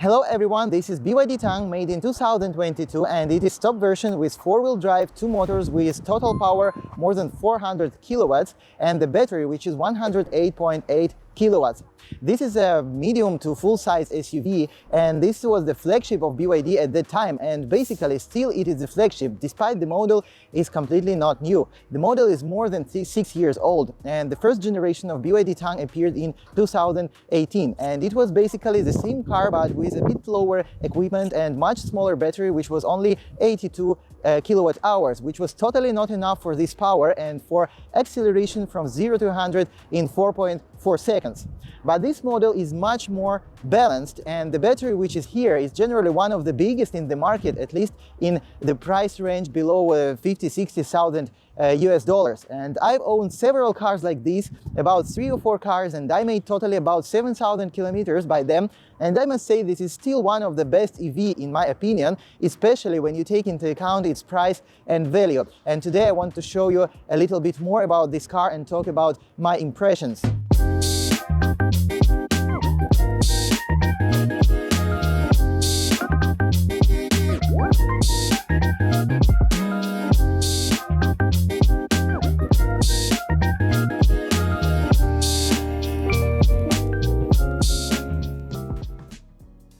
Hello everyone, this is BYD Tang made in 2022 and it is top version with four-wheel drive, two motors with total power more than 400 kilowatts and the battery which is 108.8 kilowatts. This is a medium to full-size SUV and this was the flagship of BYD at that time, and basically still it is the flagship despite the model is completely not new. The model is more than 6 years old and the first generation of BYD Tang appeared in 2018 and it was basically the same car but with a bit lower equipment and much smaller battery, which was only 82 kilowatt hours, which was totally not enough for this power and for acceleration from 0 to 100 in 4.4 seconds. But this model is much more balanced and the battery which is here is generally one of the biggest in the market, at least in the price range below 50,000-60,000 US dollars. And I've owned several cars like these, about 3 or 4 cars, and I made totally about 7,000 kilometers by them. And I must say this is still one of the best EV in my opinion, especially when you take into account its price and value. And today I want to show you a little bit more about this car and talk about my impressions.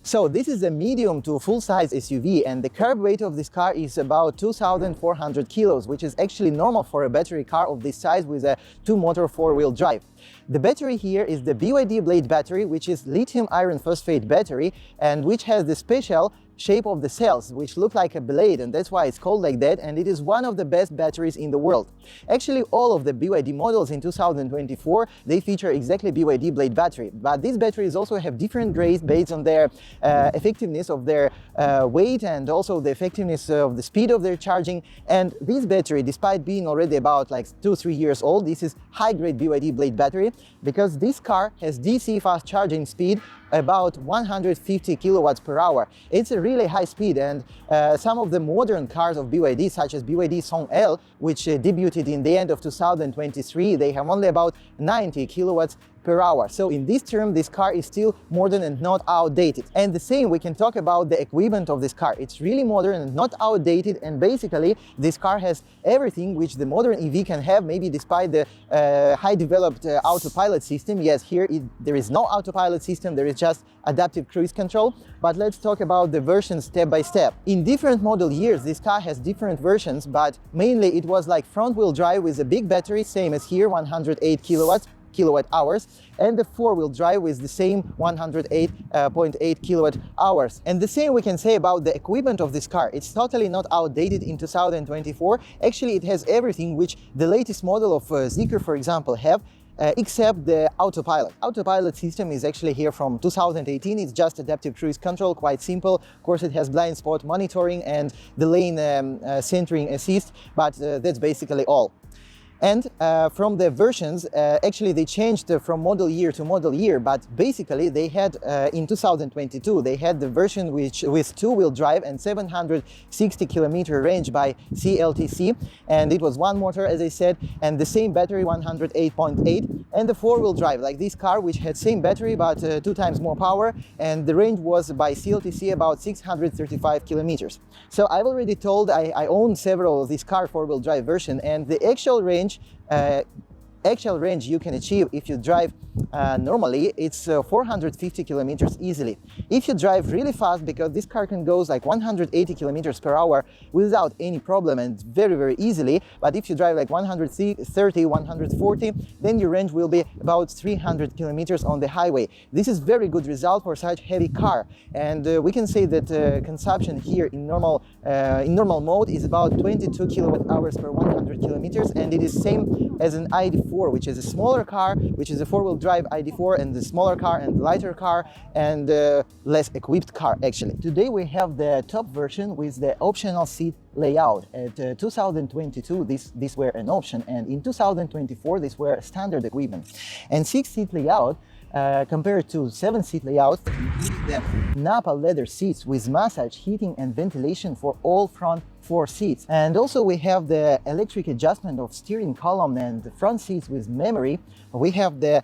So this is a medium to full-size SUV and the carb weight of this car is about 2,400 kilos, which is actually normal for a battery car of this size with a two-motor four-wheel drive. The battery here is the BYD Blade battery, which is lithium iron phosphate battery and which has the special shape of the cells which look like a blade, and that's why it's called like that, and it is one of the best batteries in the world. Actually, all of the BYD models in 2024 they feature exactly BYD Blade battery, but these batteries also have different grades based on their effectiveness of their weight and also the effectiveness of the speed of their charging. And this battery, despite being already about like 2-3 years old, this is high-grade BYD Blade battery because this car has DC fast charging speed about 150 kilowatts per hour. It's a really high speed, and some of the modern cars of BYD, such as BYD Tang L, which debuted in the end of 2023, they have only about 90 kilowatts per hour. So in this term, this car is still modern and not outdated. And the same we can talk about the equipment of this car. It's really modern and not outdated, and basically this car has everything which the modern EV can have, maybe despite the high developed autopilot system. Yes, here there is no autopilot system, there is just adaptive cruise control. But let's talk about the versions step by step. In different model years, this car has different versions, but mainly it was like front-wheel drive with a big battery, same as here, 108 kilowatt hours, and the four-wheel drive with the same 108.8 kilowatt hours. And the same we can say about the equipment of this car. It's totally not outdated in 2024. Actually, it has everything which the latest model of Zeekr, for example, have. Except the autopilot. Autopilot system is actually here from 2018. It's just adaptive cruise control, quite simple. Of course, it has blind spot monitoring and the lane centering assist, but that's basically all. And from the versions, actually they changed from model year to model year, but basically they had in 2022 they had the version which with two-wheel drive and 760 kilometer range by CLTC, and it was one motor, as I said, and the same battery, 108.8, and the four-wheel drive like this car which had same battery but 2 times more power, and the range was by CLTC about 635 kilometers. So I've already told I own several of these car four-wheel drive version, and the actual range you can achieve if you drive normally, it's 450 kilometers easily. If you drive really fast, because this car can go like 180 kilometers per hour without any problem and very easily, but if you drive like 130, 140, then your range will be about 300 kilometers on the highway. This is very good result for such heavy car, and we can say that consumption here in normal mode is about 22 kilowatt hours per 100 kilometers, and it is same as an ID4, which is a smaller car, which is a four-wheel drive ID4, and the smaller car and lighter car and less equipped car actually. Today we have the top version with the optional seat layout. At 2022 these were an option, and in 2024 these were standard equipment. And 6-seat layout compared to 7-seat layout, the Napa leather seats with massage, heating and ventilation for all front 4 seats. And also we have the electric adjustment of steering column and the front seats with memory. We have the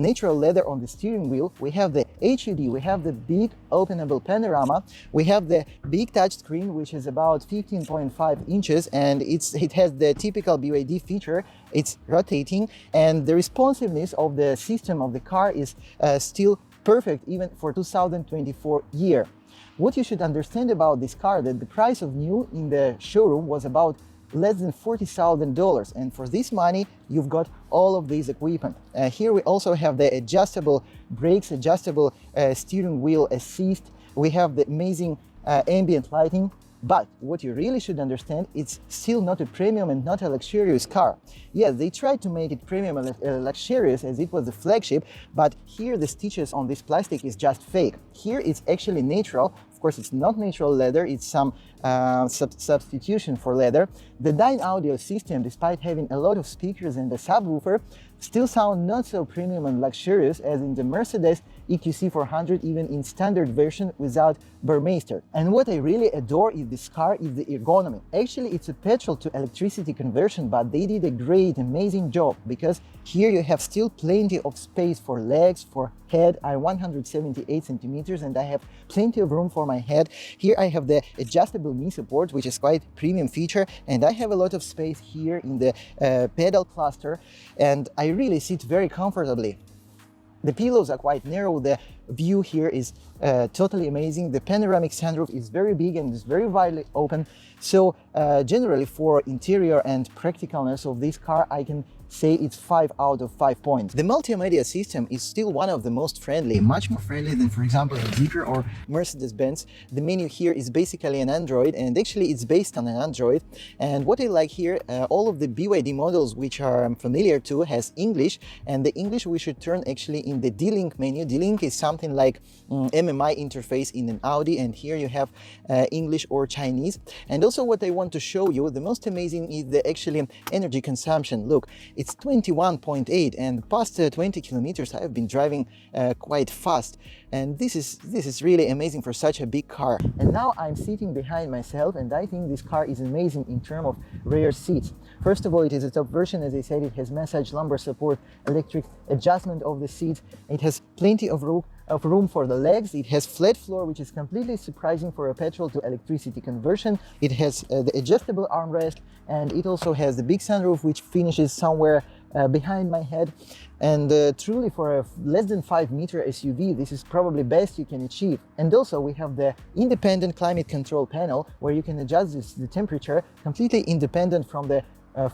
natural leather on the steering wheel. We have the HUD. We have the big openable panorama. We have the big touch screen, which is about 15.5 inches, and it has the typical BYD feature. It's rotating, and the responsiveness of the system of the car is still perfect even for 2024 year. What you should understand about this car, that the price of new in the showroom was about less than $40,000, and for this money you've got all of these equipment. Here we also have the adjustable brakes, adjustable steering wheel assist. We have the amazing ambient lighting. But what you really should understand, it's still not a premium and not a luxurious car. Yes, they tried to make it premium and luxurious as it was the flagship, but here the stitches on this plastic is just fake. Here it's actually natural. Of course, it's not natural leather, it's some substitution for leather. The Dyne audio system, despite having a lot of speakers and a subwoofer, still sound not so premium and luxurious as in the Mercedes EQC 400, even in standard version without Burmeister. And what I really adore in this car is the ergonomy. Actually, it's a petrol to electricity conversion, but they did a great, amazing job, because here you have still plenty of space for legs, for head. I'm 178 centimeters and I have plenty of room for my head. Here I have the adjustable knee support, which is quite premium feature, and I have a lot of space here in the pedal cluster, and I really sit very comfortably. The pillows are quite narrow, the view here is totally amazing. The panoramic sunroof is very big and is very widely open. So generally for interior and practicalness of this car, I can say it's 5 out of 5 points. The multimedia system is still one of the most friendly, much more friendly than, for example, a Zeekr or Mercedes-Benz. The menu here is basically an Android, and actually it's based on an Android. And what I like here, all of the BYD models which are familiar to has English, and the English we should turn actually in the D-Link menu. D-Link is something like MMI interface in an Audi, and here you have English or Chinese. And also what I want to show you, the most amazing is the actually energy consumption. Look, it's 21.8, and past 20 kilometers I've been driving quite fast, and this is really amazing for such a big car. And now I'm sitting behind myself, and I think this car is amazing in terms of rear seats. First of all, it is a top version. As I said, it has massage lumbar support, electric adjustment of the seats. It has plenty of room for the legs. It has flat floor, which is completely surprising for a petrol to electricity conversion. It has the adjustable armrest, and it also has the big sunroof, which finishes somewhere behind my head. And truly for a less than 5-meter SUV, this is probably best you can achieve. And also we have the independent climate control panel, where you can adjust the temperature completely independent from the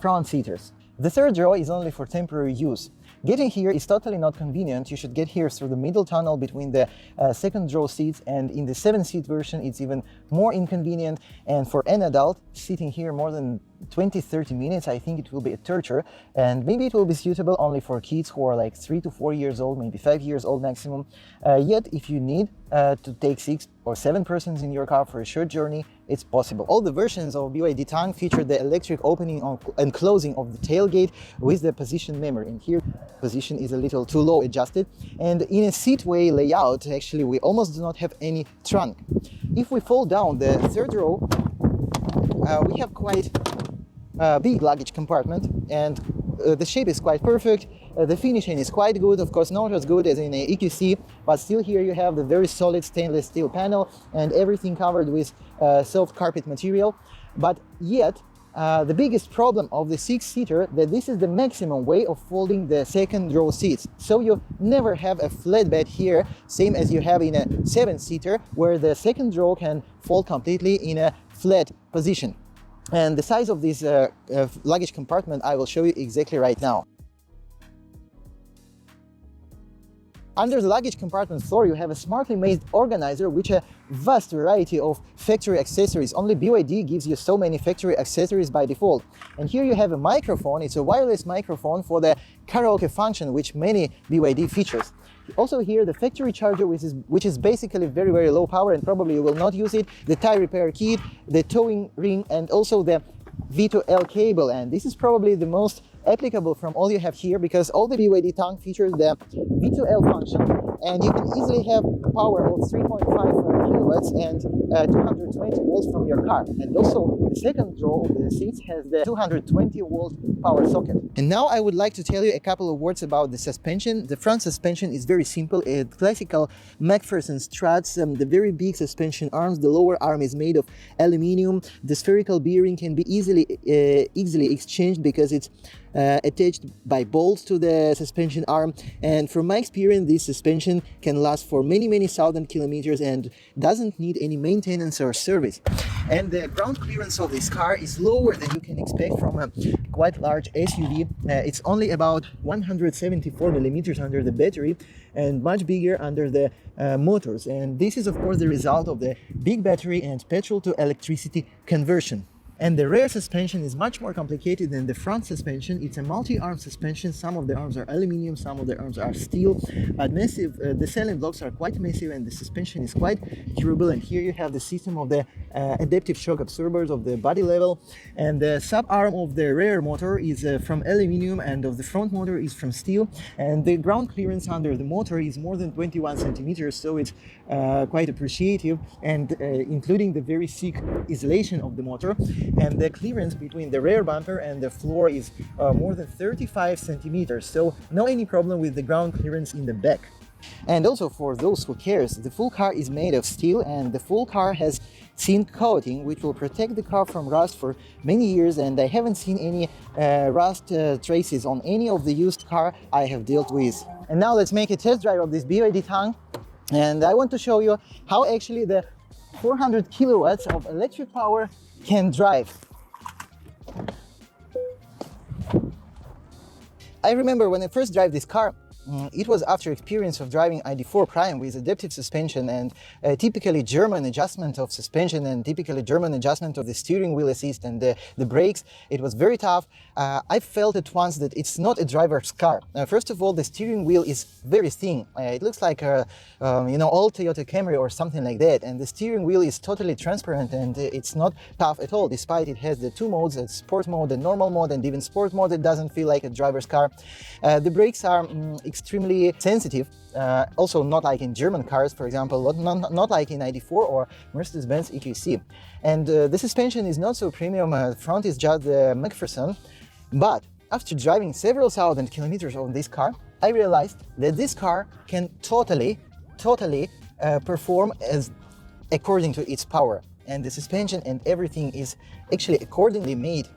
front seaters. The third row is only for temporary use. Getting here is totally not convenient. You should get here through the middle tunnel between the second row seats, and in the 7-seat version it's even more inconvenient. And for an adult sitting here more than 20-30 minutes, I think it will be a torture, and maybe it will be suitable only for kids who are like 3 to 4 years old, maybe 5 years old maximum. Yet if you need to take 6 or 7 persons in your car for a short journey, it's possible. All the versions of BYD Tang feature the electric opening and closing of the tailgate with the position memory, and here position is a little too low adjusted, and in a seatway layout actually we almost do not have any trunk. If we fold down the third row, we have quite big luggage compartment, and the shape is quite perfect. The finishing is quite good, of course not as good as in a EQC, but still here you have the very solid stainless steel panel and everything covered with soft carpet material. But yet the biggest problem of the 6-seater, that this is the maximum way of folding the second row seats. So you never have a flat bed here, same as you have in a 7-seater, where the second row can fold completely in a flat position. And the size of this luggage compartment I will show you exactly right now. Under the luggage compartment floor, you have a smartly made organizer with a vast variety of factory accessories. Only BYD gives you so many factory accessories by default. And here you have a microphone. It's a wireless microphone for the karaoke function, which many BYD features. Also here the factory charger, which is basically very, very low power, and probably you will not use it, the tire repair kit, the towing ring, and also the V2L cable. And this is probably the most applicable from all you have here, because all the BYD Tang features the V2L function, and you can easily have power of 3.5 kilowatts kilowatts and 220 volts from your car. And also the second row of the seats has the 220 volt power socket. And now I would like to tell you a couple of words about the suspension. The front suspension is very simple. It's classical McPherson struts, the very big suspension arms. The lower arm is made of aluminium. The spherical bearing can be easily exchanged because it's attached by bolts to the suspension arm, and from my experience this suspension can last for many thousand kilometers and doesn't need any maintenance or service. And the ground clearance of this car is lower than you can expect from a quite large SUV. It's only about 174 millimeters under the battery and much bigger under the motors, and this is of course the result of the big battery and petrol to electricity conversion. And the rear suspension is much more complicated than the front suspension. It's a multi-arm suspension. Some of the arms are aluminum, some of the arms are steel, but massive. The silent blocks are quite massive and the suspension is quite durable. And here you have the system of the adaptive shock absorbers of the body level. And the sub-arm of the rear motor is from aluminum and of the front motor is from steel. And the ground clearance under the motor is more than 21 centimeters, so it's quite appreciative, and including the very thick insulation of the motor. And the clearance between the rear bumper and the floor is more than 35 centimeters, so no any problem with the ground clearance in the back. And also for those who cares, the full car is made of steel and the full car has zinc coating which will protect the car from rust for many years, and I haven't seen any rust traces on any of the used car I have dealt with. And now let's make a test drive of this BYD Tang, and I want to show you how actually the 400 kilowatts of electric power can drive. I remember when I first drove this car, it was after experience of driving ID.4 Prime with adaptive suspension and typically German adjustment of suspension and typically German adjustment of the steering wheel assist and the brakes. It was very tough. I felt at once that it's not a driver's car. First of all, the steering wheel is very thin. It looks like a old Toyota Camry or something like that, and the steering wheel is totally transparent and it's not tough at all, despite it has the two modes, the sport mode, the normal mode, and even sport mode. It doesn't feel like a driver's car. The brakes are extremely sensitive, also not like in German cars, for example, not like in ID.4 or Mercedes-Benz EQC. And the suspension is not so premium. Front is just the McPherson, but after driving several thousand kilometers on this car, I realized that this car can totally perform as according to its power, and the suspension and everything is actually accordingly made.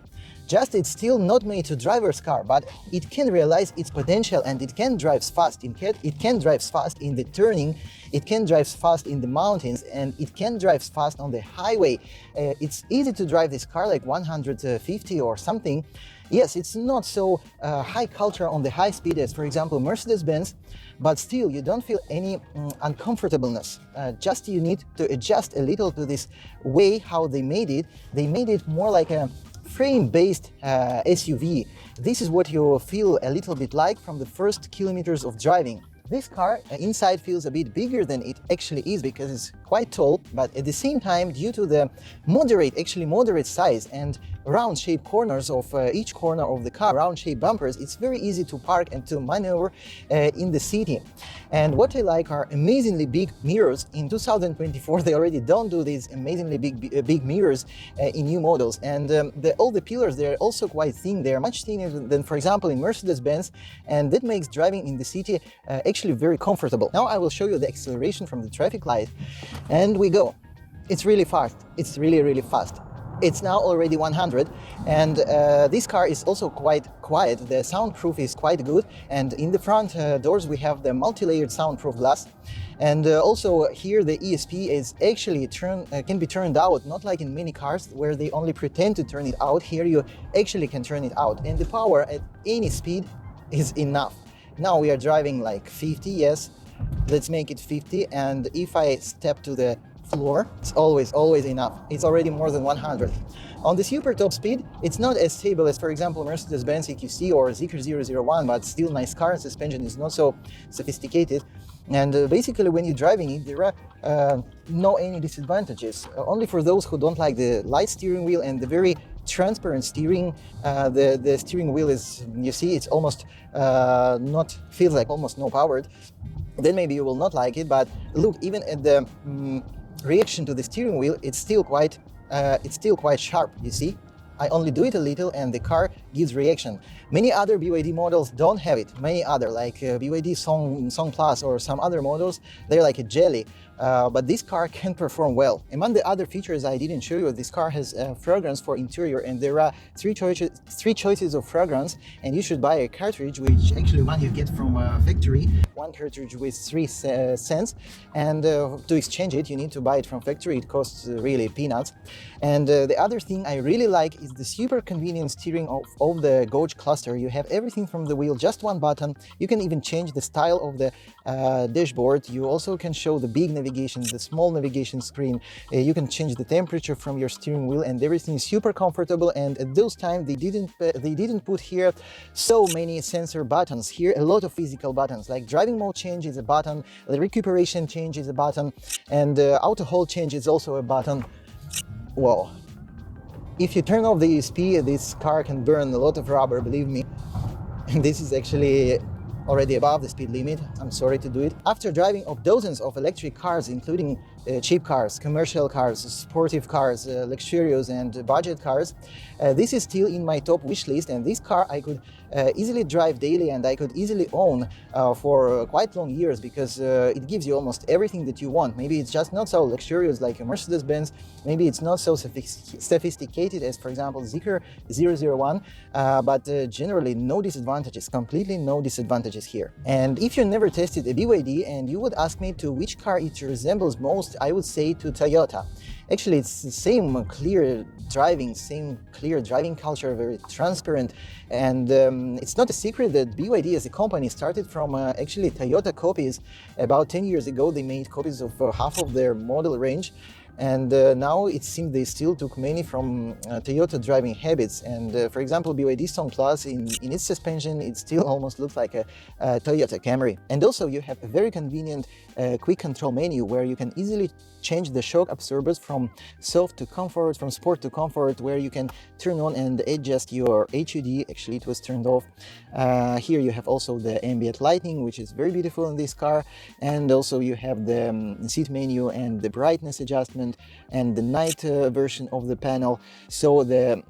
Just it's still not made to driver's car, but it can realize its potential and it can drive fast. It can drive fast in the turning, it can drive fast in the mountains, and it can drive fast on the highway. It's easy to drive this car like 150 or something. Yes, it's not so high culture on the high speed as, for example, Mercedes-Benz, but still you don't feel any uncomfortableness. Just you need to adjust a little to this way how they made it. They made it more like a frame-based SUV. This is what you feel a little bit like from the first kilometers of driving. This car inside feels a bit bigger than it actually is because it's quite tall, but at the same time, due to the moderate size and round-shaped corners of each corner of the car, round-shaped bumpers, it's very easy to park and to maneuver in the city. And what I like are amazingly big mirrors. In 2024, they already don't do these amazingly big mirrors in new models. And all the pillars, they're also quite thin. They're much thinner than, for example, in Mercedes-Benz, and that makes driving in the city actually very comfortable. Now I will show you the acceleration from the traffic light, and we go. It's really fast. It's really fast. It's now already 100, and this car is also quite quiet. The soundproof is quite good, and in the front doors we have the multi-layered soundproof glass. And also here the ESP is actually can be turned out, not like in many cars where they only pretend to turn it out. Here you actually can turn it out, and the power at any speed is enough. Now we are driving like 50, yes, let's make it 50, and if I step to the floor, it's always enough. It's already more than 100. On the super top speed, it's not as stable as, for example, Mercedes-Benz EQC or Zeekr 001, but still nice car. Suspension is not so sophisticated. And basically, when you're driving it, there are no any disadvantages. Only for those who don't like the light steering wheel and the very transparent steering. The steering wheel is, you see, it's almost feels like almost no powered. Then maybe you will not like it. But look, even at the reaction to the steering wheel, it's still quite sharp, you see. I only do it a little and the car gives reaction. Many other BYD models don't have it. Many other, like BYD Song Plus or some other models, they're like a jelly. But this car can perform well. Among the other features I didn't show you, this car has fragrance for interior, and there are three choices of fragrance, and you should buy a cartridge, which actually one you get from a factory, one cartridge with 3 cents, and to exchange it you need to buy it from factory. It costs really peanuts. And the other thing I really like is the super convenient steering of the gauge cluster. You have everything from the wheel, just one button. You can even change the style of the dashboard. You also can show the big navigation, the small navigation screen. You can change the temperature from your steering wheel, and everything is super comfortable. And at those times they didn't put here so many sensor buttons. Here a lot of physical buttons, like driving mode change is a button, the recuperation change is a button, and auto hold change is also a button. Whoa. If you turn off the ESP, this car can burn a lot of rubber, believe me. And this is actually already above the speed limit. I'm sorry to do it. After driving of dozens of electric cars, including cheap cars, commercial cars, sportive cars, luxurious and budget cars, this is still in my top wish list, and this car I could easily drive daily and I could easily own for quite long years, because it gives you almost everything that you want. Maybe it's just not so luxurious like a Mercedes-Benz, maybe it's not so sophisticated as, for example, Zeekr 001, but generally no disadvantages, completely no disadvantages here. And if you never tested a BYD and you would ask me to which car it resembles most, I would say to Toyota. Actually, it's the same clear driving culture, very transparent, and it's not a secret that BYD as a company started from actually Toyota copies. About 10 years ago, they made copies of half of their model range, and now it seems they still took many from Toyota driving habits. And for example, BYD Song Plus, in its suspension, it still almost looks like a Toyota Camry. And also you have a very convenient quick control menu where you can easily change the shock absorbers from soft to comfort, from sport to comfort, where you can turn on and adjust your HUD. Actually, it was turned off. Here you have also the ambient lighting, which is very beautiful in this car. And also you have the seat menu and the brightness adjustment and the night version of the panel. So the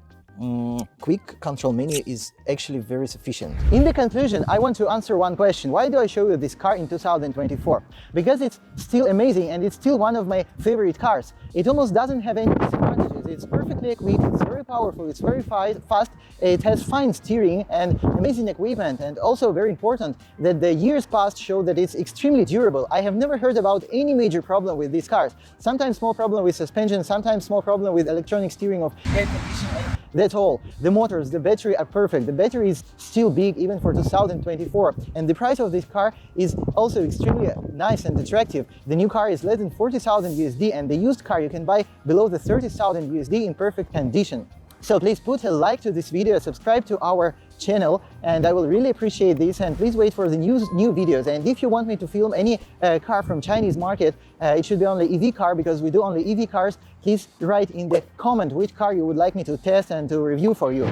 quick control menu is actually very sufficient. In the conclusion, I want to answer one question. Why do I show you this car in 2024? Because it's still amazing and it's still one of my favorite cars. It almost doesn't have any disadvantages. It's perfectly equipped, it's very powerful, it's very fast, it has fine steering and amazing equipment, and also very important that the years past show that it's extremely durable. I have never heard about any major problem with these cars. Sometimes small problem with suspension, sometimes small problem with electronic steering of air conditioning. That's all. The motors, the battery are perfect. The battery is still big even for 2024. And the price of this car is also extremely nice and attractive. The new car is less than 40,000 USD, and the used car you can buy below the 30,000 USD in perfect condition. So please put a like to this video, subscribe to our channel, and I will really appreciate this. And please wait for the new videos. And if you want me to film any car from Chinese market, it should be only EV car, because we do only EV cars. Please write in the comment which car you would like me to test and to review for you.